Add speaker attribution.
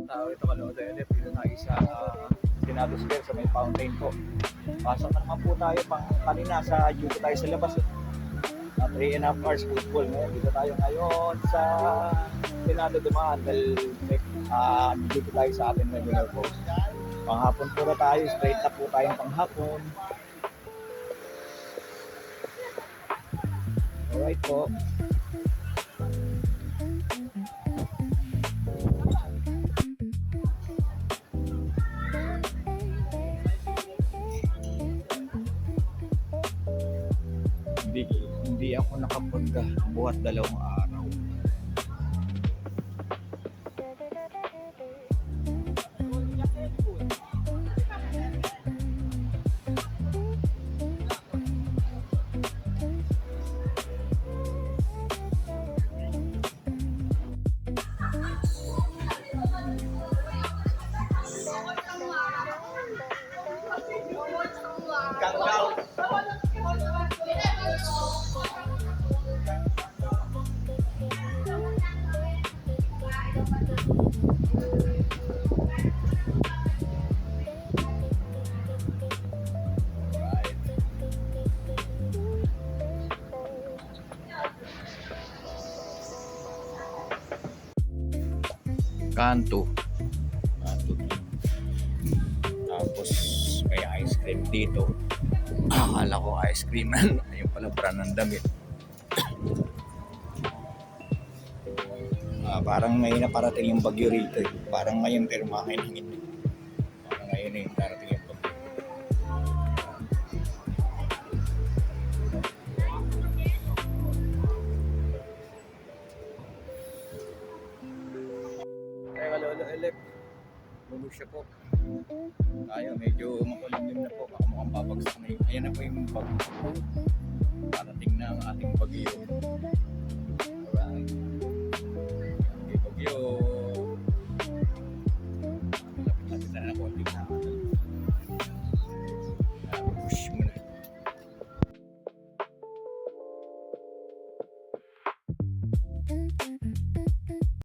Speaker 1: tao ito Kalooza Elef. Dito tayo sa Senado Square sa may fountain po. Pasok na naman po tayo pang kanina sa dito tayo sa labas. 3.5 hours football. Dito tayo ngayon sa Senado dumaan dahil dito tayo sa ating regular post. Panghapon po na tayo, straight na po tayong panghapon. Alright po. Hindi ako nakapunta buhat 2 araw. Kanto. Tapos may ice cream dito. Akala ko ice cream. Ayun pala brand ng damit. Parang ngayon na parating yung bagyo rito. Parang ngayon pero makainangin. Parang ngayon na yung parating yung bagyo. Kalooza Elef. Lulog siya po. Tayo medyo makulimlim na po. Baka mukhang babagsak na yun. Ayan na po yung bagyo. Parating na ang ating bagyo.